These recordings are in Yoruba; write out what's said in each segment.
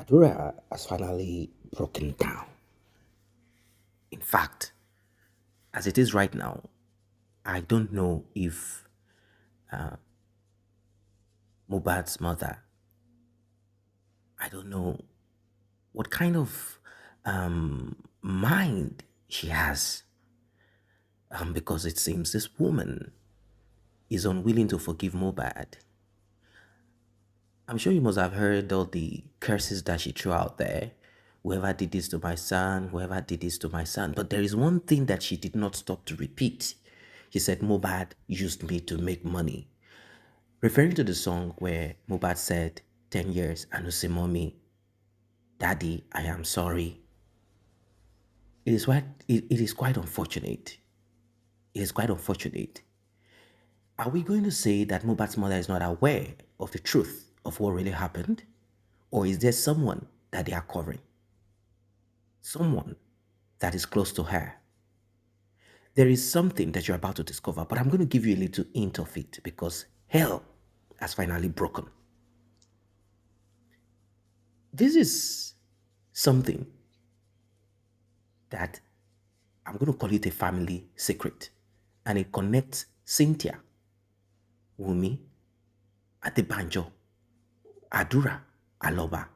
Adura has finally broken down. In fact, as it is right now, I don't know if Mohbad's mother, I don't know what kind of mind she has, because it seems this woman is unwilling to forgive Mohbad. I'm sure you must have heard all the curses that she threw out there. Whoever did this to my son, whoever did this to my son. But there is one thing that she did not stop to repeat. She said, Mohbad used me to make money. Referring to the song where Mohbad said, 10 years, and you say, Mommy, Daddy, I am sorry. It is quite unfortunate. It is quite unfortunate. Are we going to say that Mohbad's mother is not aware of the truth of what really happened? Or is there someone that they are covering? Someone that is close to her. There is something that you're about to discover, but I'm going to give you a little hint of it because hell has finally broken. This is something that I'm going to call it a family secret, and it connects Cynthia, Wunmi, Adebanjo, Adura, Aloba,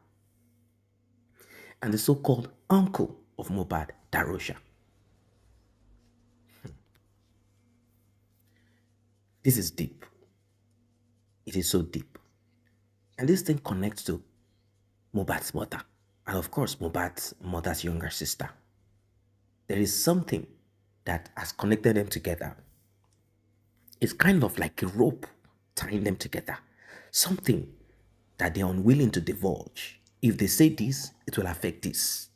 and the so-called uncle of Mohbad, Darosha. This is deep. It is so deep. And this thing connects to Mohbad's mother, and of course, Mohbad's mother's younger sister. There is something that has connected them together. It's kind of like a rope tying them together. Something that they're unwilling to divulge. If they say this, it will affect this.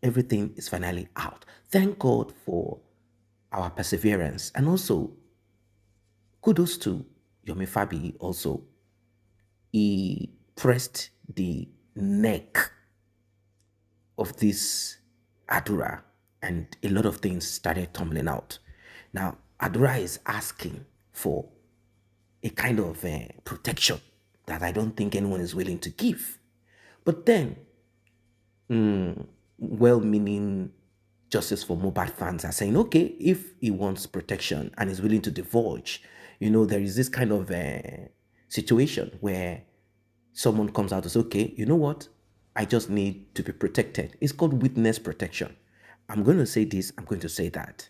Everything is finally out. Thank God for our perseverance. And also, kudos to Yomi Fabi also. He pressed the neck of this Adura and a lot of things started tumbling out. Now, Adura is asking for a kind of protection that I don't think anyone is willing to give. But then, well-meaning Justice for Mohbad fans are saying, okay, if he wants protection and is willing to divulge, there is this kind of situation where someone comes out and says, okay, you know what? I just need to be protected. It's called witness protection. I'm going to say this, I'm going to say that.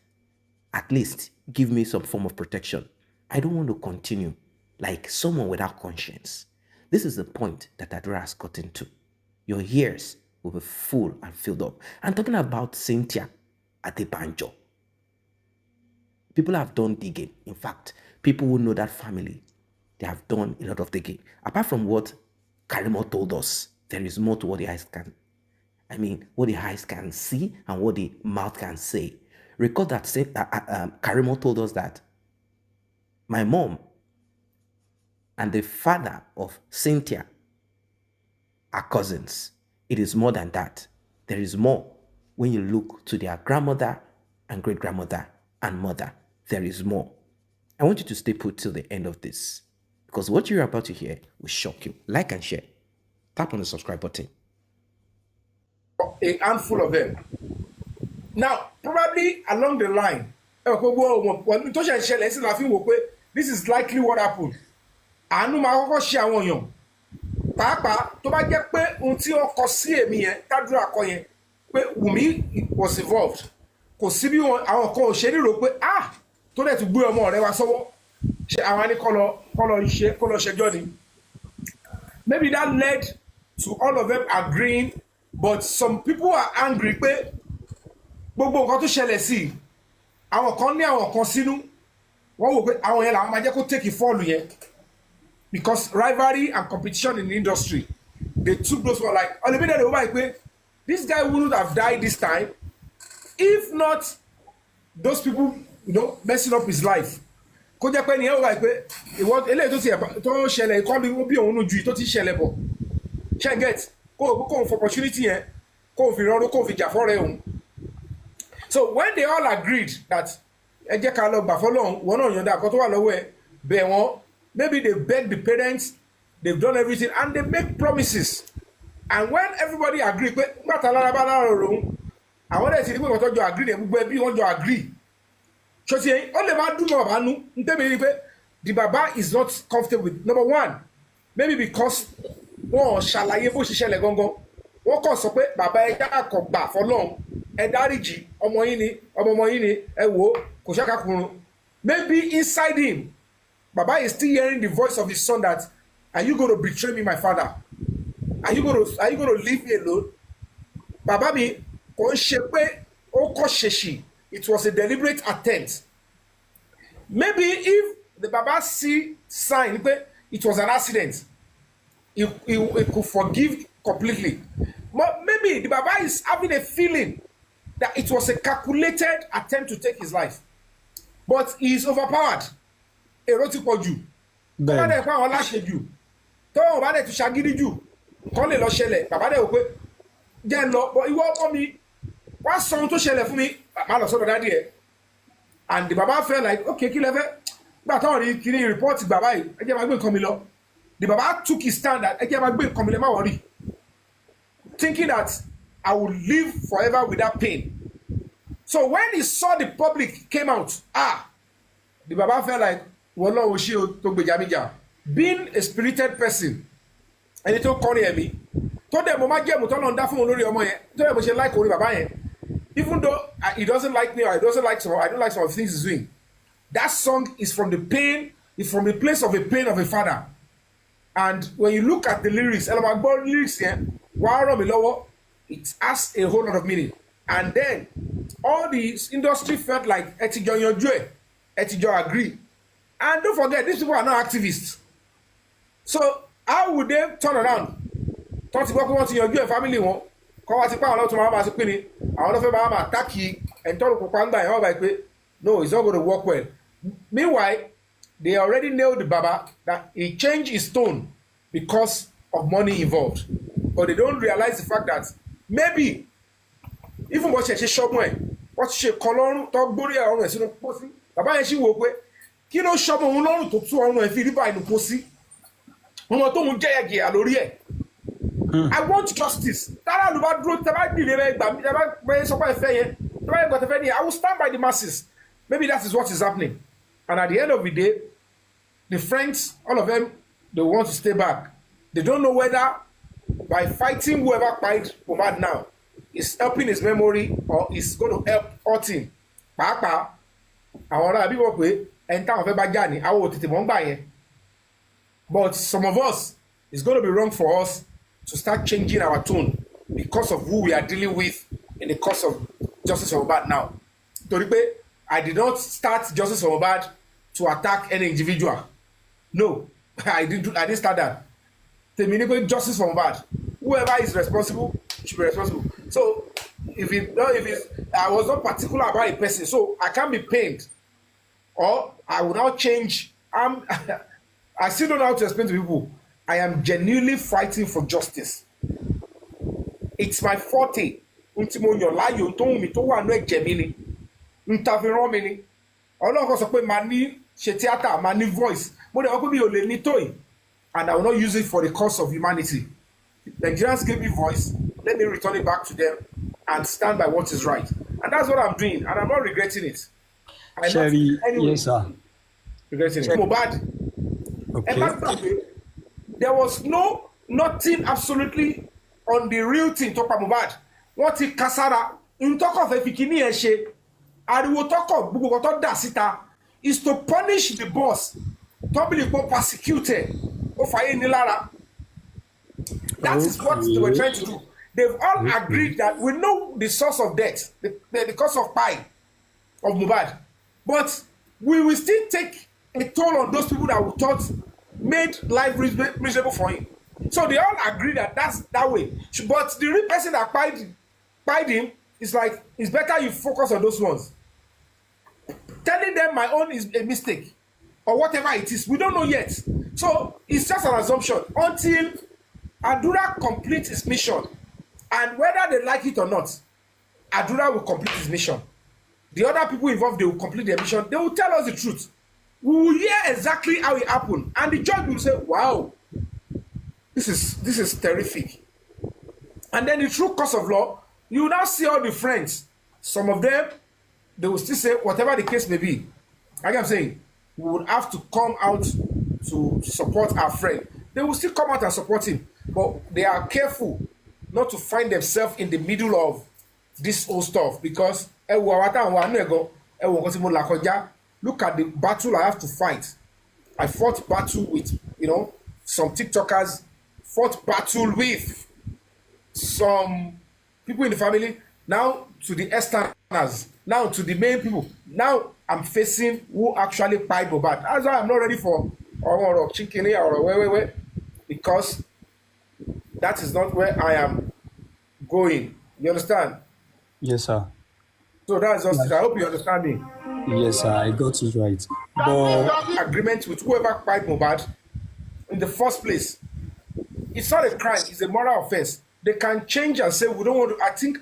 At least give me some form of protection. I don't want to continue like someone without conscience. This is the point that Adura has gotten to. Your ears will be full and filled up. I'm talking about Cynthia Adebanjo. People have done digging. In fact, people who know that family, they have done a lot of digging. Apart from what Karimo told us, there is more to what the eyes can. What the eyes can see and what the mouth can say. Recall that Karimo told us that my mom and the father of Cynthia are cousins. It is more than that. There is more. When you look to their grandmother and great-grandmother and mother, there is more. I want you to stay put till the end of this because what you're about to hear will shock you. Like and share. Tap on the subscribe button. A handful of them. Now, probably along the line, this is likely what happened. Àánú máa kọ́kọ́ ṣe àwọn èèyàn. Pàápàá tó bá jẹ́ pé ohun tí wọ́n kọ sí èmi yẹn, tádúrà kọ yẹn, pé Wunmi was involved. Kò sí bí àwọn kan ò ṣe nírò pé tó dẹ̀ tún gbé ọmọ rẹ̀ wá sọ́wọ́. Ṣé àwọn ní kọ́ lọ ṣẹjọ́ ni? Maybe that led to all of them agreeing, but some people are angry pé gbogbo nǹkan tó ṣẹlẹ̀ sí àwọn kan ní àwọn kan sínú wọ́n wò pé àwọn yẹn làwọn máa jẹ́ kó take fọ́ọ̀lù yẹn because rivalry and competition in the industry they took those one like olùbídẹ́ lè wọ́n báyìí pé this guy wouldn't have died this time if not those people messing up his life kó jẹ́ pé nìyẹn wọ́n báyìí pé ìwọ eléyìí tó ṣẹlẹ̀ ikọ́ bí òun nù ju tó ti ṣẹlẹ̀ bọ̀ ṣe get kó o for opportunity yẹn kó o fi rọrùn kó o fi jà fọ́rẹ́ òun. So when they all agreed that ẹ jẹ́ ká lọ gbà fọ́lọ́run wọn náà yọ̀ǹda àkọ́ tó wà lọ́wọ́ ẹ bẹ̀ wọ́n maybe they beg the parents they've done everything and they make promises and when everybody agree pé gbàtà lára bá lára òun àwọn dẹ̀ ti rí pé wọ́n tọ́jú agree ní gbogbo ẹbí wọ́n jọ agree ṣọtí ẹyin ó lè má dùn mọ́ bàbá nú ntẹ́mi rí pé the baba is not comfortable with number one maybe because wọn ò ṣàlàyé bó ṣe ṣẹlẹ̀ gangan wọ́n kàn sọ pé bàbá ẹ dáàkọ̀ gbà fọlọ́run ẹ dáríjì ọmọ yín ni ọmọ yín ni ẹ wò ó kò ṣàkàkùnrùn maybe inside him baba is still hearing the voice of his son that are you gonna betray me my father are you gonna leave me alone bàbá mi kò ń ṣe pé ó kọ́ ṣèṣì it was a deliberate attempt maybe if the baba see sign pé it was an accident he could forgive completely but maybe the baba is having a feeling that it was a calculated attempt to take his life but he is overpowered èrò ti pọ̀ jù tó bá dẹ̀ pa àwọn aláṣẹ jù tó wọn bá dẹ̀ tún ṣagídí jù kọ́ lè lọ ṣẹlẹ̀ bàbá dẹ̀ wò pé jẹ́ lọ bọ́ ìwọ ọmọ mi wá sọ ohun tó ṣẹlẹ̀ fún mi má lọ sọ́dọ̀ dádì ẹ̀ and the baba felt like okay kí lẹ fẹ́ gbà táwọn rí kiri report bàbá yìí ẹ jẹ́ máa gbé nǹkan mi lọ the baba took his stand that ẹ jẹ́ máa gbé nǹkan mi lẹ má wọrí thinking that I would live forever with that pain so when he saw the public came out the baba felt like wọ́n lọ́wọ́ ṣé o tó gbèjà mi jà being a spirited person ẹni tó kọrin ẹ̀mí tó dẹ̀ mo máa jẹ́ ìmùtọ́ náà ń dá fún òun lórí ọmọ yẹn tó dẹ̀ mo ṣe like orin bàbá yẹn even though he doesn't like me or I don't like some of the things he's doing that song is from the pain is from the place of a pain of a father and when you look at the lyrics ẹ lọ máa gbọ́ lyrics yẹn wàá ràn mí lọ́wọ́ it has a whole lot of meaning and then all the industry felt like ẹ ti jọ yanjú ẹ ti jọ agree and don't forget these people are not activists so how would they turn around tó ti gbọ́ pé wọ́n ti yanjú ẹ̀ family wọn kọ́ wá ti pa àwọn ọlọ́tún máa bá ti pín ni àwọn ọlọ́fẹ́ máa tákì ẹ̀ńtọ́rù pupa ńgbà yẹn wọ́n bá pé no it's not going to work well meanwhile they already nailed the baba that he changed his tone because of money involved but they don't realize the fact that maybe even bó ṣe ṣe ṣọ́gbọ́n ẹ̀ wọ́n ti ṣe kan lọ́rùn tó gbórí ẹ̀ ọrùn ẹ̀ sínú pósí bàbá yẹn sì wò pé kí ló ṣọ́mọ òun lọ́rùn tó tú ọrùn ẹ̀ fi rí báyìí nù pósí ọmọ tóun jẹ́ ẹ̀gẹ̀ lórí ẹ̀ I want justice tára ló bá dúró tẹ́ bá dìde bẹ́ẹ̀ gbà mí tẹ́ bá pẹ́ sọ́kọ́ ẹ̀fẹ́ yẹn tẹ́ bá yẹ gbọ́dọ̀ fẹ́ ni I will stand by the masses maybe that is what is happening and at the end of the day the friends all of them they want to stay back they don't know whether by fighting whoever fight Mohbad now is helping his memory or is going to help hurt him pàápàá àwọn ará bíbọ̀ pé ẹni táwọn fẹ́ bá jà ní àwọn òtítì mọ́ ń gbà yẹn but some of us it's going to be wrong for us to start changing our tone because of who we are dealing with in the course of Justice for Mohbad now torí pé I did not start Justice for Mohbad to attack any individual no I didn't start that tèmi ní pé Justice for Mohbad whoever is responsible should be responsible so if I was not particular about a person so I can't be pained or I will now change I still don't know how to explain to people I am genuinely fighting for justice it's my forte ntí mo yàn láàyò tó wù mí tó wà ní ẹ̀jẹ̀ mi ni ntàfihàn mi ni ọlọ́run kan sọ pé màá ní ṣe tíátà màá ní voice mo dẹ̀ wọ́n pé mi ò lè ní tó yìí and I will not use it for the cause of humanity Nigerians gave me voice let me return it back to them and stand by what is right and that's what I'm doing and I'm not regretting it Sherry, yes sir regretting it Mohbad okay there was nothing absolutely on the real thing tó pa Mohbad wọ́n ti kasara ntọ́kọ̀ fẹ́ fi kíní ẹ̀ ṣe ariwo tọ́kọ̀ gbogbo kan tó dà síta is to punish the boss tọ́bìlì pọ̀ persecuted ó fàyè ní lára that is what they were trying to do they've all agreed that we know the source of death the cause of pie of Mohbad but we will still take a toll on those people that we thought made life miserable for him so they all agree that that's that way but the real person that pied him is like it's better you focus on those ones telling them my own is a mistake or whatever it is we don't know yet so it's just an assumption until Adura completes his mission and whether they like it or not Adura will complete his mission the other people involved they will complete their mission they will tell us the truth we will hear exactly how it happened and the judge will say wow this is terrific And then the true course of law, you now see all the friends. Some of them, they will still say, whatever the case may be. Like I'm saying, we would have to come out to support our friend. They will still come out and support him. But they are careful not to find themselves in the middle of this whole stuff. Because look at the battle I have to fight. I fought battle with, some TikTokers, fought battle with some people in the family, now to the externals, now to the main people. Now I'm facing who actually buy Mohbad. That's why I'm not ready for chicken or because that is not where I am going. You understand? Yes, sir. So that's just it. I hope you understand me. Yes, sir. I got it right. But agreement with whoever buy Mohbad in the first place, it's not a crime, it's a moral offense. They can change and say, we don't want to. I think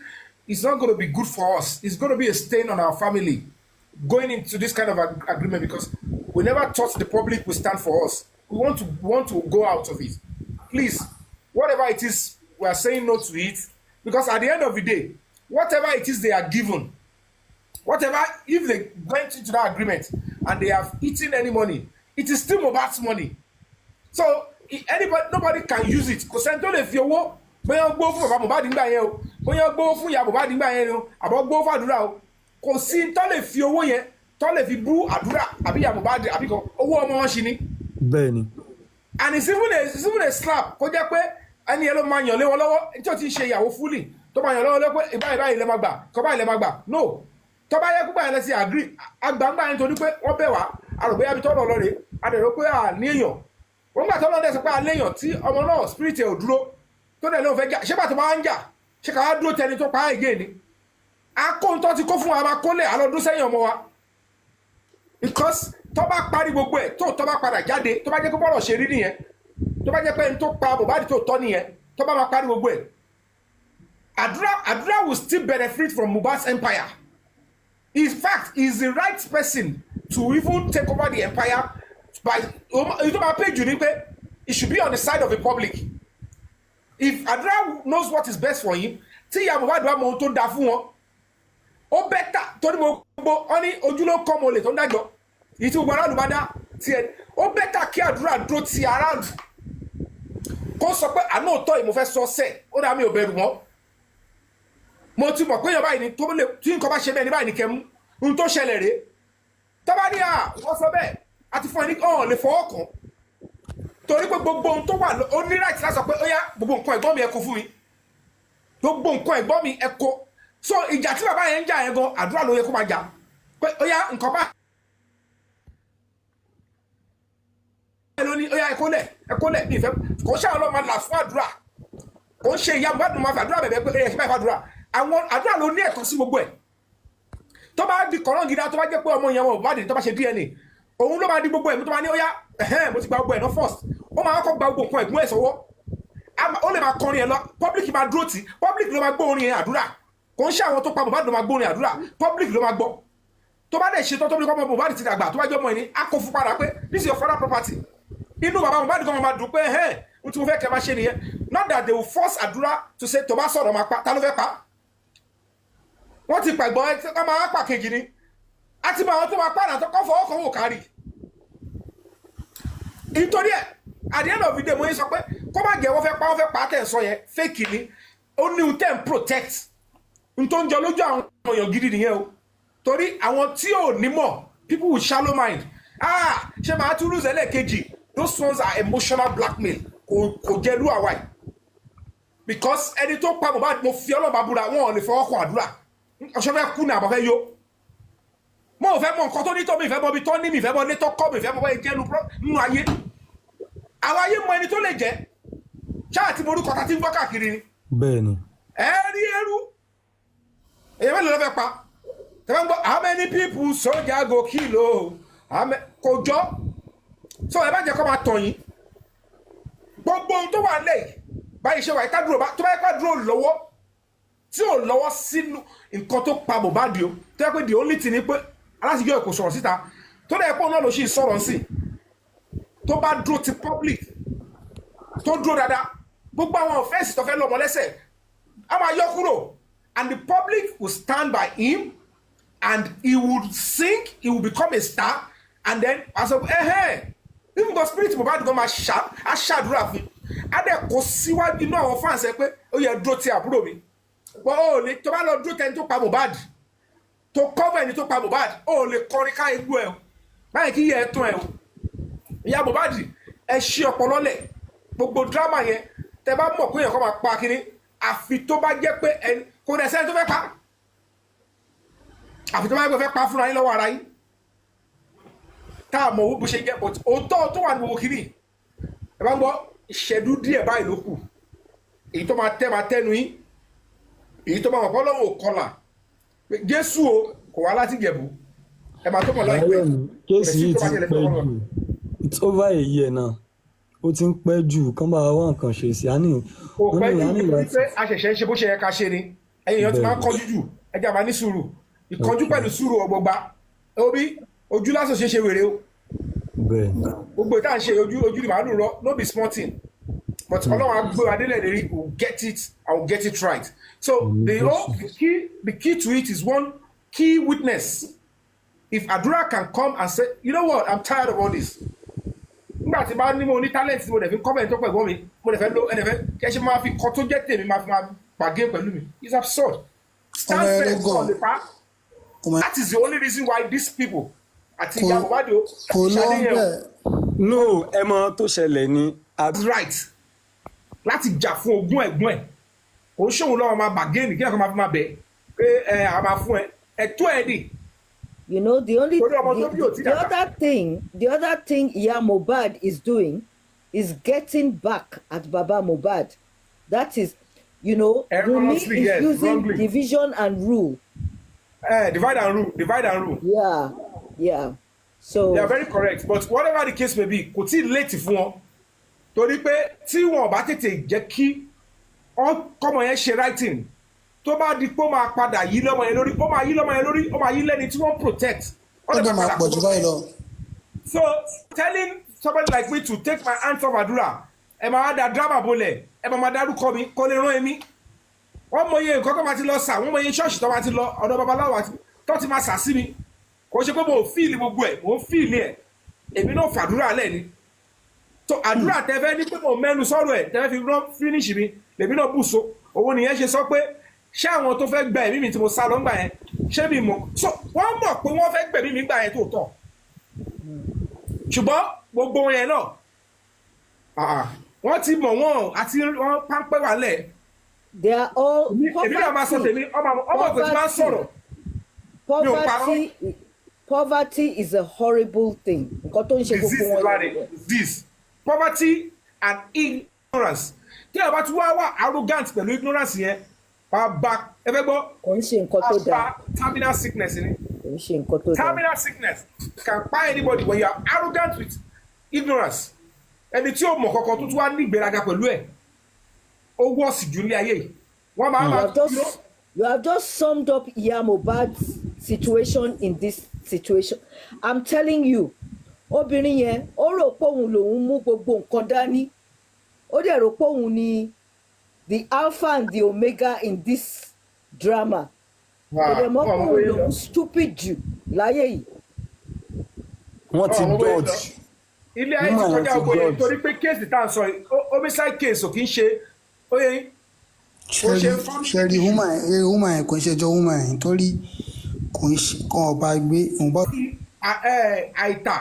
it's not going to be good for us. It's going to be a stain on our family going into this kind of agreement because we never thought the public would stand for us. We want to go out of it. Please, whatever it is, we are saying no to it because at the end of the day, whatever it is they are given, whatever, if they went into that agreement and they have eaten any money, it is still Mohbad's money. So nobody can use it. Because if you bóyá gbó fún bàbá Mohbad nígbà yẹn o bóyá gbó fún ìyá Mohbad nígbà yẹn o àbọ̀ gbó fún àdúrà o kò sí tó lè fi owó yẹn tó lè fi bú àdúrà àbí ìyá Mohbad àbí kan owó ọmọ wọn ṣì ni. bẹ́ẹ̀ni. And it's even a slap kó jẹ́ pé ẹni yẹn ló máa yàn lé wọn lọ́wọ́ tí ó ti ń ṣe ìyàwó fúlì tó máa yàn lọ́wọ́ lọ́wọ́ pé ìbáyìí ilẹ̀ máa gbà kọ́ báyìí ilẹ̀ máa gbà no tó bá yẹ kó báyìí lẹ́sìn agree àgbàǹgbà yẹn torí pé wọ́n bẹ̀ wá àròbóyá bí tọ́lọ̀ lọ́rẹ̀ àdèrò pé à ní èèyàn wọ́n gbà tọ́lọ̀ dẹ̀ sọ pé à léèyàn tí ọmọ náà spirit ẹ̀ ò dúró tó dẹ̀ ló fẹ́ jà ṣé bàtà máa ń jà ṣé ká wá dúró tẹni tó pa á ìgé ni akóńtọ́ ti kó fún wa máa kólẹ̀ àlọ́dún sẹ́yìn ọmọ wa because tó bá parí gbogbo ẹ̀ tó bá padà jáde tó bá jẹ́ kó bọ́rọ̀ ṣe rí nìyẹn tó bá jẹ́ pé ẹni tó pa Mohbad tó tọ́ nìyẹn tó bá máa parí gbogbo ẹ̀ Adura will still benefit from Mohbad's empire. In fact, he is the right person to even take over the empire by he should be on the side of the public. If Adura knows what is best for him, tí ìyá Mohbad bá mọ ohun tó dáa fún wọn ó bẹ́tà tó ní gbogbo ọ ní ojúlówó kọ́ mọ́ olè tó ń dájọ́ èyí tí gbogbo aráàlú bá dá tiẹ̀ ó bẹ́tà kí Adura dúró ti aráàlú kó sọ pé àná òótọ́ ìmọ̀ fẹ́ sọ sẹ́ ó dá mi ò bẹ̀rù mọ́ mo ti mọ̀ pé èèyàn báyìí ni tó lè tí nǹkan bá ṣe bẹ́ẹ̀ ní báyìí ní kẹ́mú ohun tó ṣẹlẹ̀ rèé tó bá ní wọ́n sọ bẹ́ẹ̀ àti fún ẹni ọ̀hún lè fọwọ́ kàn torí pé gbogbo ohun tó wà ó ní right láti sọ pé ó yá gbogbo nǹkan ẹ̀gbọ́n mi ẹ kó fún mi gbogbo nǹkan ẹ̀gbọ́n mi ẹ kó so ìjà tí bàbá yẹn ń jà yẹn gan Àdúrà ló yẹ kó máa jà pé ó yá nǹkan bá ló ní ó yá ẹ kó lẹ̀ ní ìfẹ́ kò ṣe àwọn ọlọ́mọ là fún Àdúrà kò ń ṣe ìyá Mohbad máa fẹ́ Àdúrà bẹ̀bẹ̀ pé ẹ̀yẹ ṣe báyìí fún Àdúrà àwọn Àdúrà ló ní ẹ̀tọ́ sí gbogbo ẹ̀ tó bá di kọ̀ọ̀rọ̀ gidi tó bá jẹ́ pé ọmọ yẹn wọn Mohbad tó bá ṣe DNA òun ló máa di gbogbo ẹ̀ tó máa ní ó yá mo ti gba gbogbo ẹ̀ náà first ó máa kọ́ gba gbogbo nǹkan ẹ̀gbọ́n ẹ̀ sọ́wọ́ ó lè máa kọrin ẹ̀ lọ public máa dúró tì public ló máa gbọ́ orin ẹ̀ Àdúrà kò ń ṣe àwọn tó pa Mohbad ló máa gbọ́ orin Àdúrà public ló máa gbọ́ tó bá dẹ̀ ṣe tó bí kọ́ Mohbad ti dàgbà tó bá jẹ́ ọmọ ẹni á kó fún padà pé this is your father property inú bàbá Mohbad kan máa dùn pé ohun tí mo fẹ́ kẹ́ máa ṣe nìyẹn not that they will force Àdúrà to say tó bá sọ̀rọ̀ máa pa ta ló fẹ́ pa wọ́n ti pàgbọ́n ẹ ká máa pa kejì ni àti mọ àwọn tó máa pàdà tó kọ́ fọwọ́ kan wò kárì nítorí ẹ̀ at the end of the day mo yẹ sọ pé kó má jẹ́ wọ́n fẹ́ pa tẹ̀ sọ yẹn fake ni ó ní un tẹ̀ ń protect n tó ń jẹ lójú àwọn èèyàn gidi nìyẹn o torí àwọn tí ò ní mọ̀ people with shallow mind ṣe máa tún lùzẹ̀ lẹ́ẹ̀kejì those ones are emotional blackmail kò jẹ́ lú àwa yìí because ẹni tó pa Mohbad mo fi ọlọ́ba búra wọn ò lè fọwọ́ kan Àdúrà ọ̀ṣọ́ fẹ́ kú ní àbọ̀ fẹ́ yó mo ò fẹ́ mọ nǹkan tó ní tó mi ìfẹ́ mọ bí tó ní mi ìfẹ́ mọ létọ́ kọ́ mi ìfẹ́ mọ bẹ́ẹ̀ jẹ́ nínú ayé àwọn ayé mọ ẹni tó lè jẹ́ ṣáà tí mo rúkọ tá tí ń gbọ́ káàkiri ni. bẹ́ẹ̀ni. rí ẹrú èyí mẹ́lẹ̀ ló fẹ́ pa tẹ́fẹ́ ń gbọ́ how many people soldier go kill o kò jọ so ẹ bá jẹ́ kó máa tàn yín gbogbo ohun tó wà lẹ́yìn báyìí ṣe wà ká dúró tó bá yẹ ká dúró lọ́wọ́ tí ò lọ́wọ́ sínú nǹkan tó pa Mohbad o tó yẹ pé the only thing ni pé aláṣìírí ẹ̀ kò sọ̀rọ̀ síta tó dẹ̀ pọ̀ náà ló ṣì sọ̀rọ̀ sí tó bá dúró ti public tó dúró dáadáa gbogbo àwọn ọ̀fẹ́sì tó fẹ́ lọ́mọ lẹ́sẹ̀ a máa yọ kúrò, and the public will stand by him and he would sing, he will become a star, and then as of even the spirit Mohbad go máa ṣàdúrà fún a dẹ̀ kó síwájú inú àwọn fans ẹ pé ó yẹ dúró ti àbúrò mi wọ́n ò lè tó bá lọ dúró tẹni tó pa Mohbad tó cover ẹni tó pa Mohbad ó lè kọrin ká igbó ẹ o báyìí kí yẹ ẹ tán ẹ o ìyá Mohbad ẹ ṣí ọpọlọ lẹ̀ gbogbo drama yẹn tẹ bá mọ̀ pé èèyàn kan máa pa kiri àfi tó bá jẹ́ pé ẹni kò dẹ̀ sẹ́ni tó fẹ́ pa àfi tó bá fẹ́ pa fúnra yín lọ́wọ́ ara yín tá a mọ̀ owó bó ṣe jẹ́ but òótọ́ tó wà ní gbogbo kiri ẹ bá ń gbọ́ ìṣẹ́dú díẹ̀ báyìí ló kù èyí tó máa tẹ́nu yín èyí tó máa mọ̀ pọ́lọ́wọ́ ò kọlà Jésù o kò wá láti Jẹ̀bú ẹ máa tó mọ̀ láìpẹ́ kéèsì yìí ti pẹ́ jù it's over a year now ó ti ń pẹ́ jù kán bá wá nǹkan ṣe sí àní. ó pẹ́ jù nítorí pé a ṣẹ̀ṣẹ̀ ń ṣe bó ṣe yẹ ká ṣe ni ẹ̀yin èèyàn ti máa ń kọjú jù ẹja máa ní sùúrù ìkọjú pẹ̀lú sùúrù ọgbọgba obi ojú lásán ṣe ṣe wèrè o gbogbo ìta ń ṣe ojú ni màálù rọ no be small thing but Ọlọ́run á gbé adélẹ̀ lérí will get it I will get it right so the key to it is one key witness if Adura can come and say you know what I'm tired of all this nígbà tí bá ní mo ní talent tí mo dẹ̀ fi comment tó pẹ̀ gbọ́n mi mo dẹ̀ fẹ́ lo ẹnẹ̀ fẹ́ kẹ́ ṣe máa fi kọ́ tó jẹ́ tèmi máa fi máa pàgé pẹ̀lú mi it's absurd stand firm on the path that is the only reason why these people àti ìyá Mohbad ṣàlẹ́yẹ̀ no ẹ mọ tó ṣẹlẹ̀ ni. right láti jà fún ogún ẹ̀gbọ́n ẹ̀ kò ń ṣòwò lọ́wọ́ máa bàgẹ́ẹ̀nì kí ẹ̀kọ́ máa fi máa bẹ̀ pé a máa fún ẹ ẹ̀tọ́ ẹ̀ dì. You know, the other thing Iya Mohbad is doing is getting back at Baba Mohbad. That is, you know, Wunmi is using wrongly. Division and rule. Divide and rule. Yeah. So they are very correct. But whatever the case may be, kò tí late fún wọn. Torí pé tí wọn bá tètè jẹ́ kí ọmọ yẹn ṣe writing. Tó bá di pé ó máa padà yí lọ́mọ yẹn lórí ó máa yí lọ́mọ yẹn lórí ó máa yí lẹ́ni tí wọ́n protect. ó dẹ̀ máa pọ̀ jù báyìí lọ. So telling somebody like me to take my hands off Adura ẹ máa da drama bolẹ̀ ẹ máa dárúkọ mi kó lè rán èmi. Wọ́n mọ iye nǹkan tó máa ti lọ sà wọ́n mọ iye ṣọ́ọ̀ṣì tó máa ti lọ ọ̀dọ̀ babaláwo tó ti máa sà sí mi kò ṣe pé mo fíìlì gbogbo ẹ̀ mo fíìlì ẹ̀ èmi náà fàdúrà lẹ̀ ni. So àdúrà tẹ́fẹ́ ní pé mo mẹ́nu sọ̀rọ̀ ẹ̀ tẹ́fẹ́ fi rán finish mi lèmi náà bù so òun nìyẹn ṣe sọ pé ṣé àwọn tó fẹ́ gba ẹ̀mí mi tí mo sá lọ ń gbà yẹn ṣé mi mọ̀ so wọ́n mọ̀ pé wọ́n fẹ́ gbẹ̀mí mi gbà yẹn tó tọ̀ ṣùgbọ́n gbogbo yẹn náà wọ́n ti mọ̀ wọ́n àti wọ́n páńpẹ́ wà lẹ̀. They are all èmi náà máa sọ tèmi ọmọ kò tí máa ń sọ̀rọ̀ mi ò parọ́. Poverty is a horrible thing. Nǹkan tó ń ṣe gbogbo wọn. This poverty and ignorance tí a bá ti wá arrogant pẹ̀lú ignorance yẹn bá ẹ fẹ́ gbọ́. Kò ń ṣe nǹkan tó dáa. Terminal sickness ni. Kò ń ṣe nǹkan tó dáa. Terminal sickness can kpai anybody when you are arrogant with ignorance. Ẹni tí ó mọ̀ kankan tó tún wá ní ìgbéraga pẹ̀lú ẹ̀ ó wọ́ọ̀sì jù ní ayé yìí. Wọ́n máa You have just summed up Iya Mohbad's situation in this situation. I'm telling you, obìnrin yẹn ó rò pé òun lòun mú gbogbo nǹkan dání. Ó dẹ̀ rò pé òun ni the alpha and the omega in this drama. Ó dẹ̀ mọ̀ pé òun lòun stupid jù láyé yìí. Wọ́n ti dodge. Ilé ayé ti kọjá ògbó yẹn torí pé kéèsì tá à ń sọ homicide case ò kì í ṣe ó yẹ yín. ṣe rí woman yẹn kò ń ṣẹjọ́ woman yẹn torí kò ń ṣe kàn ọba gbé òun bá. àìtà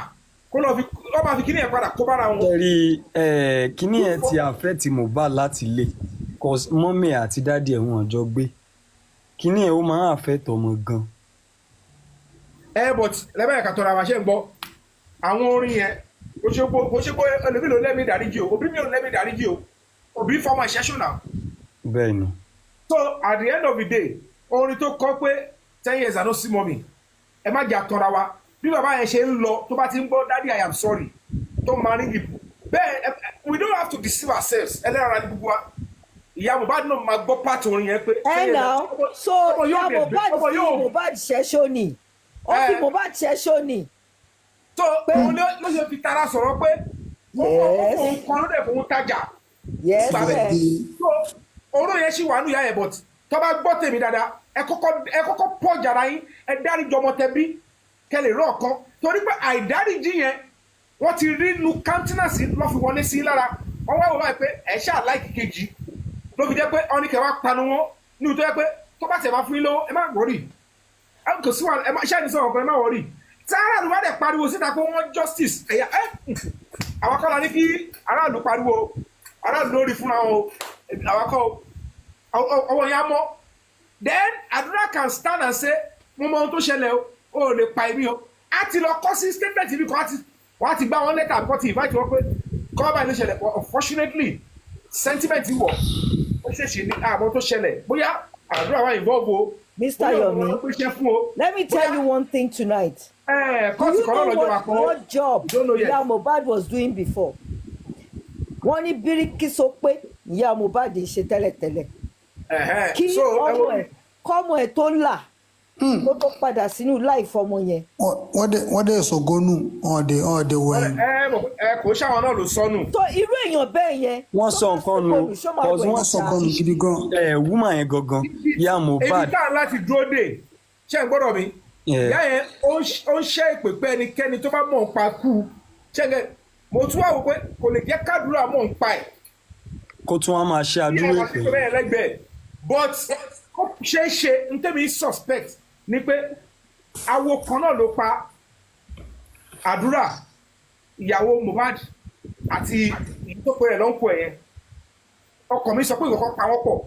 kó lọ fi ọ máa fi kíní yẹn padà kó bára wọn. ṣẹ́rí kíní yẹn ti affect Mohbad láti ilé cause mọ́mì àti dádì ẹ̀ wọ́n jọ gbé kíní yẹn ó máa affect ọmọ gan. But lẹ́bẹ̀ẹ́ ká tọ́ra wa ṣe ń gbọ́ àwọn orin yẹn kò ṣe pé ẹlòmíì ló lẹ́mìí ìdáríjì o òbí mi ò lẹ́mìí ìdáríjì o òbí fọmọ ìṣẹ́ṣùn náà. Bẹ́ẹ̀ni. So at the end of the day orin tó kọ pé 10 years I no see mommy ẹ má jà tọ́ra wa bí bàbá yẹn ṣe ń lọ tó bá ti ń gbọ́ daddy I am sorry tó máa rí ìbò bẹ́ẹ̀ we don't have to deceive ourselves ẹlẹ́rara ní gbogbo wa ìyá Mohbad náà máa gbọ́ pàtó orin yẹn pé. Now so ìyá Mohbad fi Mohbad ṣẹ́ṣọ́ ni ó fi Mohbad ṣẹ́ṣọ́ ni. So òun ló ṣe fi tara sọ̀rọ̀ pé òun kan ló dẹ̀ fún tajà. Yes bẹ́ẹ̀. oró yẹn ṣì wà nù ìyá yẹn but tó bá gbọ́ tèmi dáadáa ẹ kọ́kọ́ pọ̀ jàrá yín ẹ dáríjì ọmọ tẹbí kẹ́ lè rọ̀ ọ̀kan torí pé àìdáríjì yẹn wọ́n ti rí nu countenance lọ́ fi wọlé sí lára wọ́n wá wò báyìí pé ẹ̀ ṣáà láìkì kejì ló fi jẹ́ pé ọ́nìkẹ́ wá panu wọn ní ìtọ́ yẹ pé tó bá tẹ̀ bá fún yín lówó ẹ má wọ̀rì kò sí wọn ṣáà ní sọ̀rọ̀ kan ẹ má wọ̀rì tí aráàlú bá dẹ̀ pariwo síta pé wọ́n justice ẹ̀yà àwọn kọ́la ní kí aráàlú pariwo aráàlú lórí fúnra wọn àwọn kọ́ ọwọ́ yẹn á mọ́ then Adura can stand and say mo mọ ohun tó ṣẹlẹ̀ o ò lè pa èmi o a ti lọ kọ́ sí statement ibi kan wọ́n á ti gbá wọn lẹ́tà àbíkọ́ ti invite wọn pé kọ́ báyìí ló ṣẹlẹ̀ but unfortunately sentiment wọ̀ ó ṣèṣe ní àmọ́ tó ṣẹlẹ̀ bóyá Adura wà involve o. Mr. Yomi, let me tell you one thing tonight. Do you know what job ìyá Mohbad was doing before? Wọ́n ní bíríkì sọ pé ìyá Mohbad ṣe tẹ́lẹ̀tẹ́lẹ̀. Kí ọmọ ẹ̀ tó là kó tó padà sínú láìfọ ọmọ yẹn. Wọ́n dẹ̀ sọ̀gọ́nù ọ̀dẹ̀ wọ̀nyí. Kò ṣàwọn náà ló sọnù. So irú èèyàn bẹ́ẹ̀ yẹn. Wọ́n sọ nǹkan nu cause wọ́n sọ nǹkan nu gidi gan. Woman yẹn gangan ìyá Mohbad. Èyí tá láti dúró dè ṣé ń gbọ́dọ̀ mi. Ìyá yẹn ó ń ṣe ìpè pé ẹnikẹ́ni tó bá mọ̀ ń pa kú. Mo tún wá wò pé kò lè jẹ́ kádùrà mọ̀ ń pa ẹ̀. Kó tún wá máa ṣe àdúrà ìpè. But ṣe é ṣe n tẹ́mi suspect ni pé awo kan náà ló pa Adura ìyàwó Mohbad àti ìtòpẹ rẹ̀ ló ń kó ẹ̀ yẹn ọkàn mi sọ pé ìkọ̀kọ̀ pa wọ́n pọ̀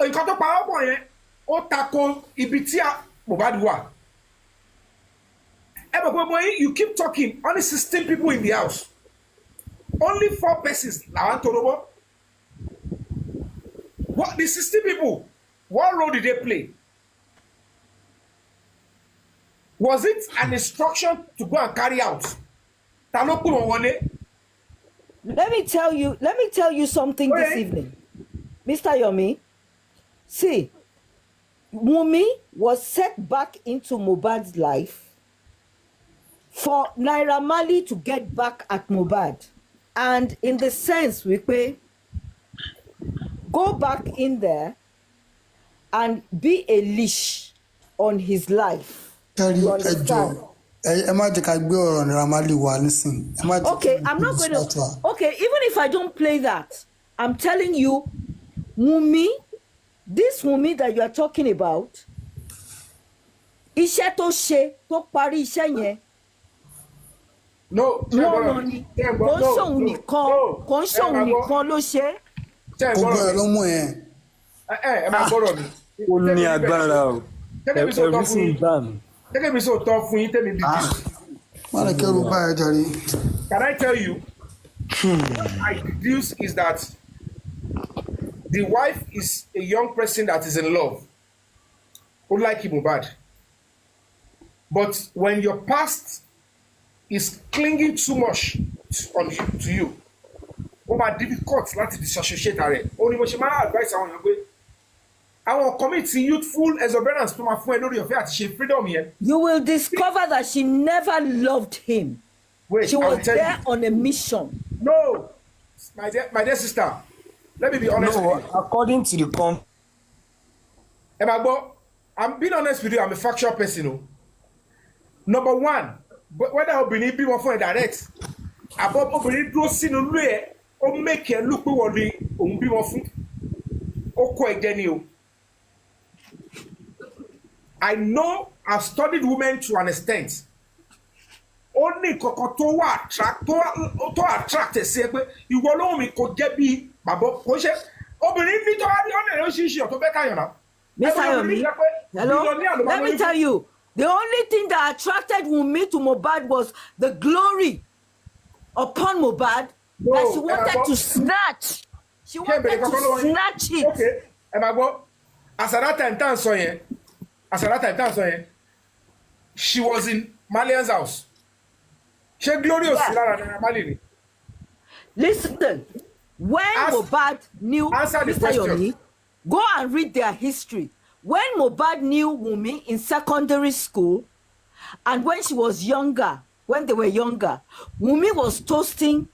nǹkan tó pa wọ́n pọ̀ yẹn ó tako ibi tí Mohbad wà ẹ bọ̀ pé boy you keep talking only 16 people in the house only 4 persons làwọn tó lọ́wọ́ what the 16 people what role did they play? Was it an instruction to go and carry out? Ta ló pè wọ́n wọlé? Let me tell you something this evening. Mr. Yomi, see, Wunmi was set back into Mohbad's life for Naira Marley to get back at Mohbad. And in the sense, we pay, go back in there and be a leash on his life. You understand? Okay, I'm not going to. Okay, even if I don't play that, I'm telling you, Wunmi, this Wunmi that you are talking about, iṣẹ́ tó ṣe tó parí iṣẹ́ yẹn. No, kò ń ṣòun nìkan ló ṣe. Gbogbo ló mú ẹ. Ẹ máa gbọ́dọ̀ mi. Ó ní agbára o. Ẹ̀rù sì ń bà mí. Gẹ́gẹ́ bí sọ tọ́ fún yín tẹ́mi bìbí. Má lè kẹ́rù bá ẹ jàre. Can I tell you? What I deduce is that the wife is a young person that is in love. Who like Mohbad. But when your past is clinging too much to you, ó máa difficult láti disassociate rẹ̀. Ó ní mo ṣe máa advice àwọn èèyàn pé àwọn commit youthful exuberance tó máa fún ẹ lórí ọ̀fẹ́ àti ṣe freedom yẹn. You will discover that she never loved him. Wait, she was there on a mission. No, my dear sister, let me be honest with you. According to the Ẹ máa gbọ́, I'm being honest with you, I'm a factual person o. Number one, whether obìnrin bímọ fún ẹ direct, àbọ̀ obìnrin dúró sínú ilé ẹ, ó make ẹ look pé wọ́n ní òun bímọ fún, ó kó ẹ jẹ ni o. I know I've studied women to an extent. Only kankan tó wà attract ẹ sí ẹ pé ìwọ lóhùn mi kò jẹ́ bí bàbá kò ṣe obìnrin ní tó wá ní ọ̀nà ìránṣẹ́ ọ̀tọ̀ bẹ́ẹ̀ káyọ̀ náà. Mr. Yomi, hello, let me tell you, the only thing that attracted Wunmi to Mohbad was the glory upon Mohbad that she wanted to snatch. She wanted to snatch it. Okay, ẹ máa gbọ́, as at that time tá à ń sọ yẹn, she was in Malian's house. Ṣé glorious lára Naira Marley ni? Listen, when Mohbad knew Mr. Yomi, go and read their history. When Mohbad knew Wunmi in secondary school, and when she was younger, when they were younger, Mohbad was toasting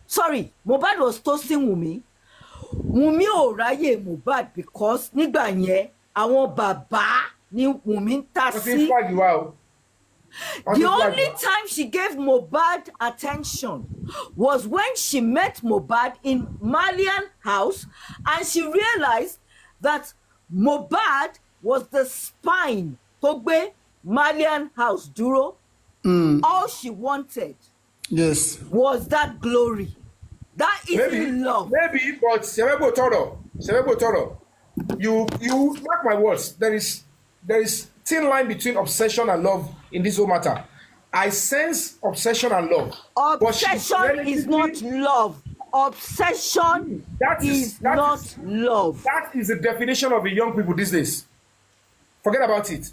Wunmi. Wunmi ò ráyè Mohbad because nígbà yẹn àwọn bàbá ni Wunmi ń ta wọ́n ti ń sí. flag wa o. The only time she gave Mohbad attention was when she met Mohbad in Malian house and she realized that Mohbad was the spine tó gbé Malian house dúró. All she wanted was that glory. That is love. Maybe, but Sebebo Toro, you mark my words. There is thin line between obsession and love in this whole matter. I sense obsession and love. Obsession is not love. Obsession is not love. That is the definition of the young people these days. Forget about it.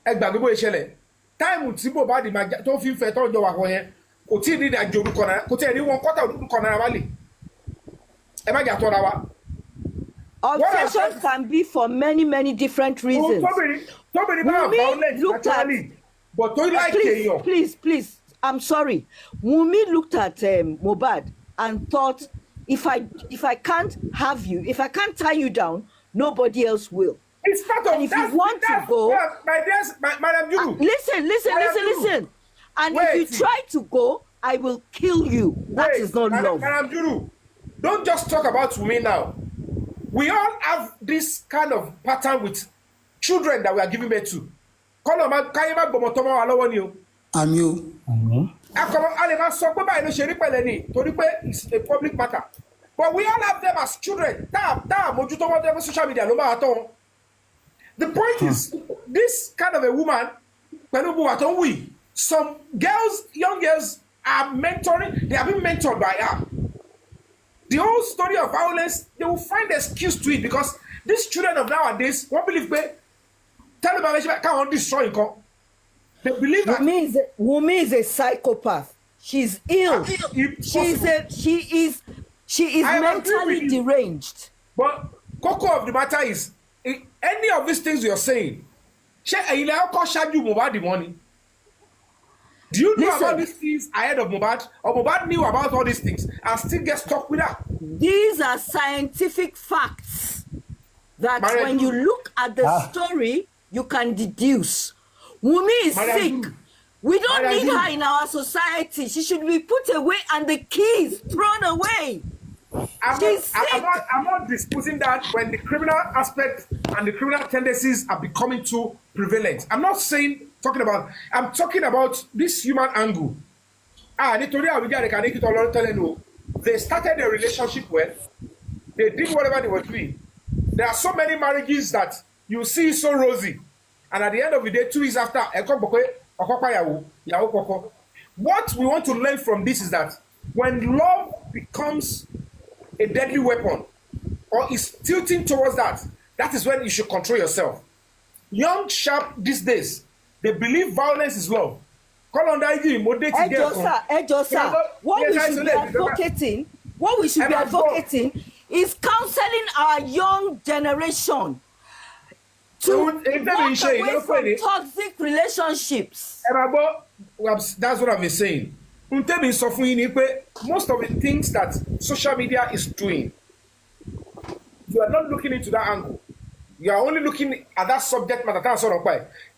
Ẹgbàgbé bó ìṣẹ̀lẹ̀. Táìmù tí Mohbad tó fi ń fẹ́ tọ́jọ́ wà kọ́ yẹn kò tí ì ní ìdájọ́ orúkọ náírà kò tí ì ní wọn kọ́tà orúkọ náírà wálé. Ẹ má jà tọ́ra wa. Obsession can be for many different reasons. Tóbìnrin bá violent naturally, but tó like èèyàn. Please, I'm sorry. Wunmi looked at Mohbad and thought, if I can't have you, if I can't tie you down, nobody else will. It's part of and if you want to go, Madam Juru. Listen. And if you try to go, I will kill you. That is not love. Madam Juru, don't just talk about Wunmi now. We all have this kind of pattern with children that we are giving birth to. I'm you. It's a public matter. But we all have them as children. Social media. The point is, this kind of a woman, some girls, young girls, are mentoring, they are being mentored by her. The whole story of violence, they will find excuse to it because these children of nowadays won't believe tell them about can't destroy it. They believe that Wunmi is a psychopath. She's ill. She is mentally deranged. But cocoa of the matter is, any of these things you're saying, Mohbad the money. Do you know about these things ahead of Mohbad? Or Mohbad knew about all these things and still get stuck with that? These are scientific facts that when you look at the story, you can deduce. Wunmi is sick. We don't need her in our society. She should be put away and the keys thrown away. I'm not disputing that when the criminal aspect and the criminal tendencies are becoming too prevalent. I'm talking about this human angle. They started a relationship well. They did whatever they were doing. There are so many marriages that you see so rosy. And at the end of the day, 2 years after, what we want to learn from this is that when love becomes a deadly weapon or is tilting towards that, that is when you should control yourself. Young, sharp these days, they believe violence is love. Ejosa, what we should be advocating is counseling our young generation to walk away from toxic relationships. That's what I've been saying. Most of the things that social media is doing, you are not looking into that angle. You are only looking at that subject matter.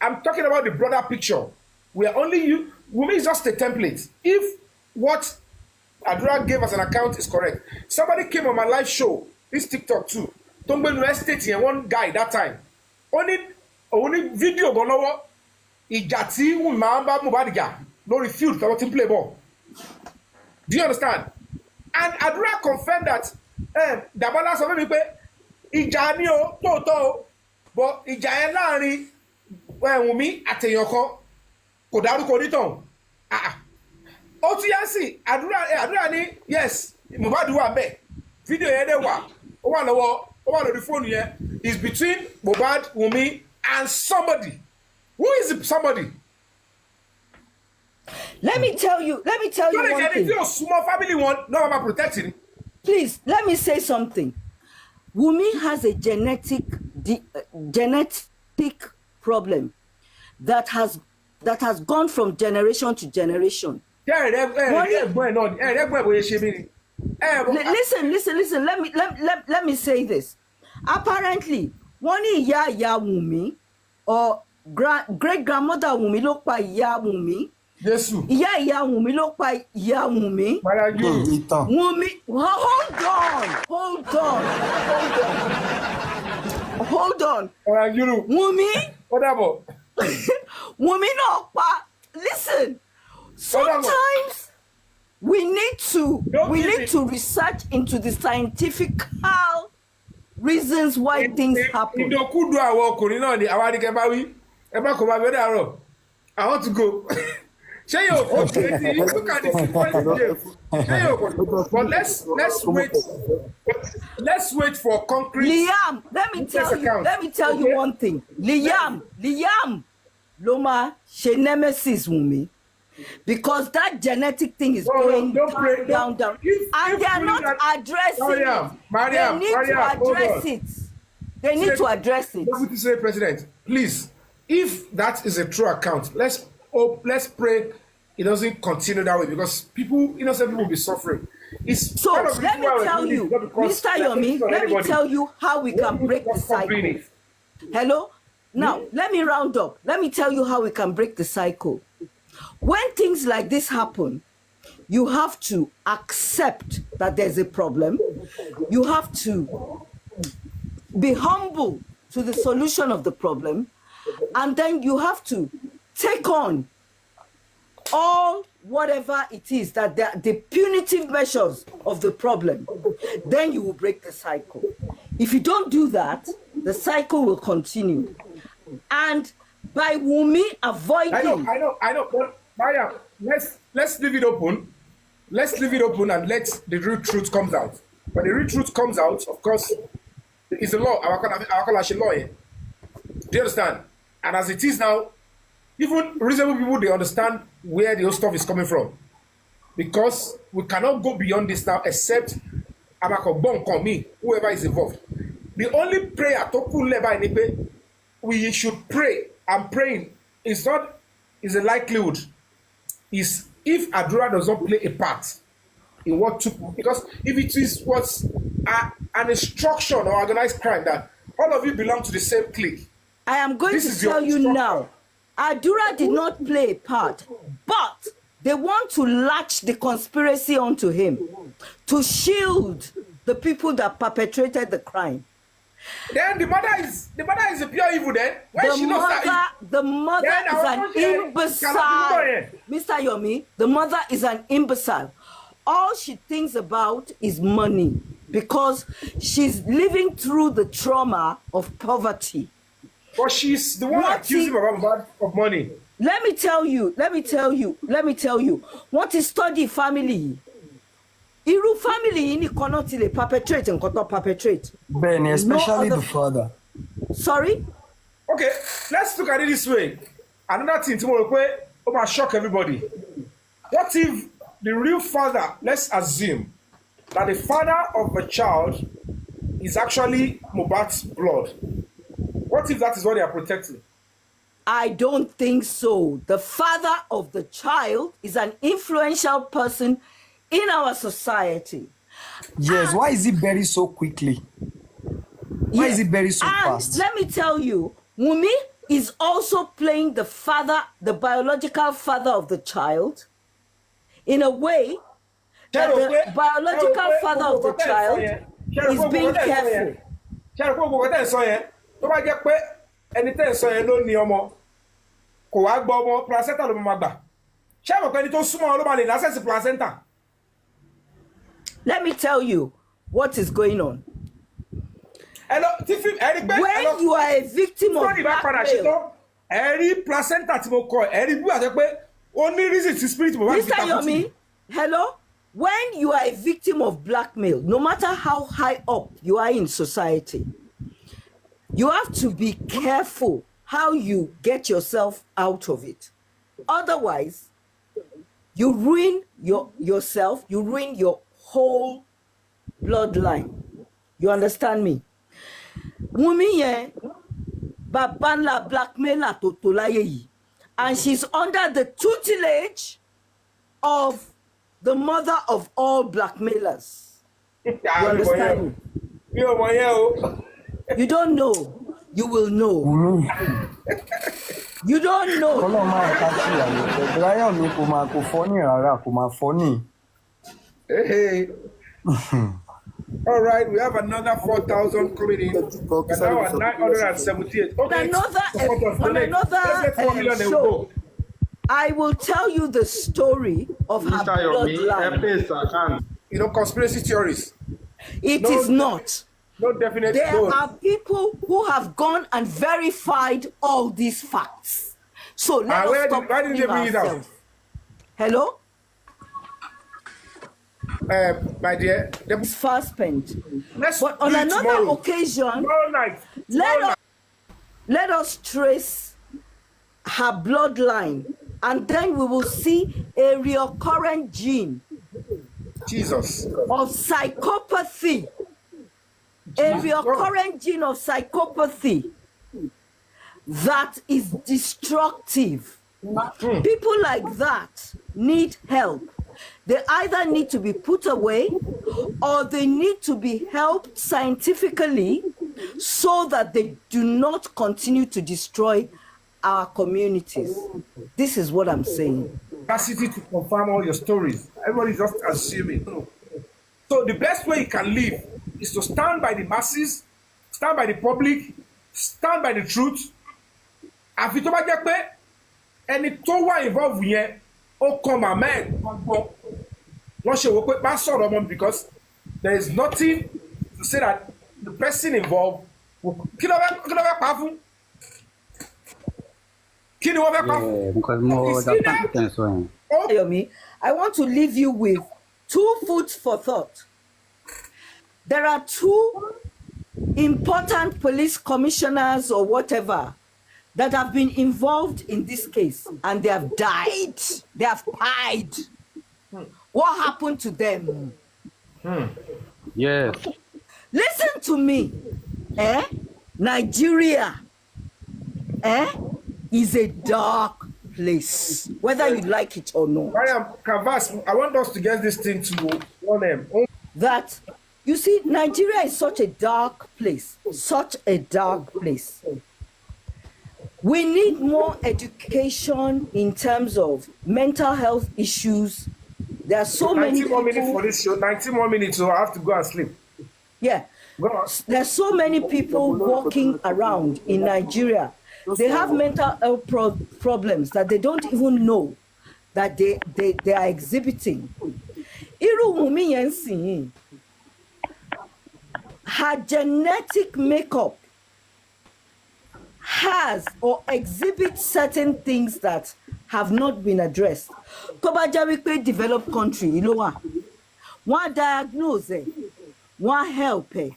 I'm talking about the broader picture. We are only Wunmi is just a template. If what Adura gave us an account is correct, somebody came on my live show, this TikTok too. Tongbe Estate and one guy that time. Only video gonowo Ijati Mamba Mubadiga no refute to play ball. Do you understand? And Adura confirmed that Dabala sọ fún mi pé ìjà ni o tóótọ́ but ìjà yẹn láàrin Wunmi àtèèyàn kan kò dárúkọ onítàn. Ó tún yá sí Adura ní yes Mohbad wà bẹ́ẹ̀ fídíò yẹn dẹ̀ wà ó wà lórí fóònù yẹn is between Mohbad, Wunmi and somebody. Who is the somebody? Let me tell you one thing. Small family one, no one protecting. Please, let me say something. Wunmi has a genetic problem that has gone from generation to generation. Listen. Let me say this. Apparently, wọ́n ní ìyá Wunmi or great grandmother Wunmi ló pa ìyá Wunmi. Jésù. Ìyá Wunmi ló pa ìyá Wunmi. Wunmi, hold on. Wunmi. Wunmi náà pa. Listen. Sometimes we need to research into the scientific reasons why things happen. Ìdòkúdù àwọn ọkùnrin náà ni àwa ni kẹ́ bá wí. Ẹ bá kò bá mi ó dàárọ̀. I want to go. Ṣé yóò kò tí look at the sequence here. Ṣé yóò kò. But let's wait for concrete. Liam, let me tell you one thing. Liam ló máa ṣe nemesis Wunmi. Because that genetic thing is going down. And they are not addressing it. They need to address it. Deputy Senate President, please, if that is a true account, let's pray it doesn't continue that way because people, innocent people will be suffering. So let me tell you, Mr. Yomi, let me tell you how we can break the cycle. Hello? Now, let me round up. Let me tell you how we can break the cycle. When things like this happen, you have to accept that there's a problem. You have to be humble to the solution of the problem. And then you have to take on all whatever it is that the punitive measures of the problem. Then you will break the cycle. If you don't do that, the cycle will continue. And by Wunmi avoiding... I know. But Maya, let's leave it open. Let's leave it open and let the real truth comes out. When the real truth comes out, of course, it's a law. Our law. Do you understand? And as it is now, even reasonable people, they understand where the whole stuff is coming from. Because we cannot go beyond this now except whoever is involved. The only prayer we should pray and praying is a likelihood is if Adura does not play a part in what took, because if it was an instruction or organized crime that all of you belong to the same clique. I am going to tell you now, Adura did not play a part, but they want to latch the conspiracy onto him to shield the people that perpetrated the crime. Then the mother is a pure evil. Then the mother is an imbecile. Mr. Yomi, the mother is an imbecile. All she thinks about is money because she's living through the trauma of poverty. But she's the one accusing Mohbad of money. Let me tell you. What is study family? Irú family ni kono ti le perpetrate and koto perpetrate. Ben, especially the father. Sorry? Okay, let's look at it this way. Another thing tomorrow might shock everybody. What if the real father, let's assume that the father of a child is actually Mohbad's blood? What if that is what they are protecting? I don't think so. The father of the child is an influential person in our society. Yes, why is it buried so quickly? Why is it buried so fast? Let me tell you, Wunmi is also playing the father, the biological father of the child, in a way that the biological father of the child is being careful. Tó bá jẹ́ pé ẹni tẹ́ ń sọ yẹn ló ní ọmọ kò wá gbọ́ ọmọ placenta ló máa gbà ṣé àmọ̀ pé ẹni tó súnmọ́ ló máa lè access placenta. Let me tell you what is going on. When you are a victim of blackmail, ẹ̀rí placenta tí mo kọ ẹ̀rí bí àti pé ó ní reason tí spirit mo wá fi Mr. Yomi, hello? When you are a victim of blackmail, no matter how high up you are in society, you have to be careful how you get yourself out of it. Otherwise, you ruin yourself, you ruin your whole bloodline. You understand me? Wunmi babanla blackmailer to and she's under the tutelage of the mother of all blackmailers. You understand me? You don't know. You will know. You don't know. Ọlọ́run máa ká sí àyẹ̀fẹ́ Brian mi kò fọ́nì rárá kò máa fọ́nì. Hey. All right, we have another 4,000 coming in. And now at 978. Okay. On another show, I will tell you the story of her bloodline. You know, conspiracy theories. It is not. No definite. There are people who have gone and verified all these facts. So let us stop why did they bring it out? Hello? My dear, It's fast spent. But on another occasion, let us trace her bloodline, and then we will see a recurrent gene Jesus of psychopathy. A recurrent gene of psychopathy that is destructive. People like that need help. They either need to be put away or they need to be helped scientifically so that they do not continue to destroy our communities. This is what I'm saying. Capacity to confirm all your stories. Everybody's just assuming. So the best way you can live is to stand by the masses, stand by the public, stand by the truth. Àfi tó bá jẹ́ pé ẹni tó wà involved yẹn ó kàn màmá ẹ̀ gbọ́n wọ́n ṣe wò pé má sọ̀rọ̀ ọmọ because there is nothing to say that the person involved kí ló fẹ́ pa fún kí ni wọ́n fẹ́ pa fún. Because more that Yomi, I want to leave you with 2 food for thought. There are 2 important police commissioners or whatever that have been involved in this case and they have died. They have died. What happened to them? Yes. Listen to me. Nigeria is a dark place, whether you like it or not. Mariam Canvas, I want us to get this thing to one name. That, you see, Nigeria is such a dark place, such a dark place. We need more education in terms of mental health issues. There are so many 90 more minutes for this show. 90 more minutes, so I have to go and sleep. Yeah. There's so many people walking around in Nigeria. They have mental health problems that they don't even know that they are exhibiting. Irú Wunmi yẹn sìn, her genetic makeup has or exhibits certain things that have not been addressed. Tó bá jẹ́ wípé developed country ló wà, wọ́n á diagnose ẹ̀, wọ́n á help ẹ̀,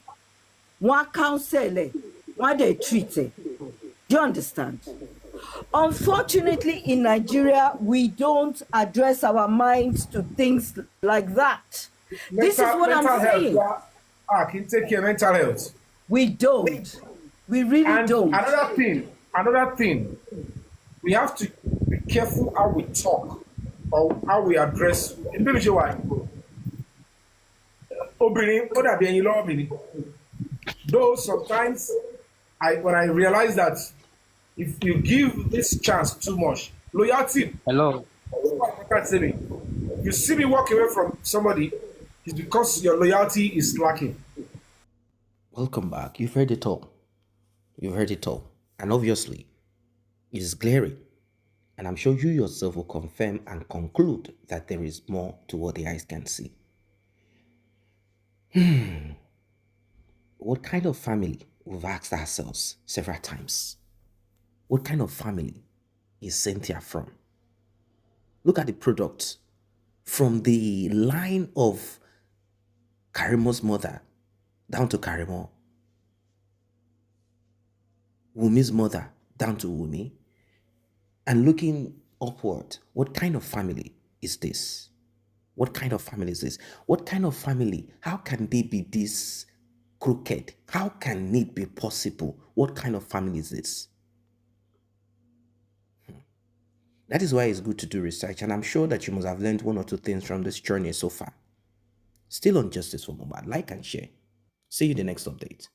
wọ́n á counsel ẹ̀, wọ́n á dẹ̀ treat ẹ̀. Do you understand? Unfortunately, in Nigeria, we don't address our minds to things like that. This is what I'm saying. Can take care of mental health. We don't. We really don't. Another thing, we have to be careful how we talk or how we address. Though sometimes, when I realize that if you give this chance too much, loyalty. Hello. If you see me walk away from somebody, it's because your loyalty is lacking. Welcome back. You've heard it all. You've heard it all. And obviously, it is glaring. And I'm sure you yourself will confirm and conclude that there is more to what the eyes can see. What kind of family? We've asked ourselves several times. What kind of family is Cynthia from? Look at the products from the line of Karimo's mother down to Karimo, Wunmi's mother down to Wunmi, and looking upward, what kind of family is this? What kind of family is this? What kind of family? How can they be this crooked? How can it be possible? What kind of family is this? That is why it's good to do research, and I'm sure that you must have learned one or two things from this journey so far. Still on Justice for Mohbad. Like and share. See you in the next update.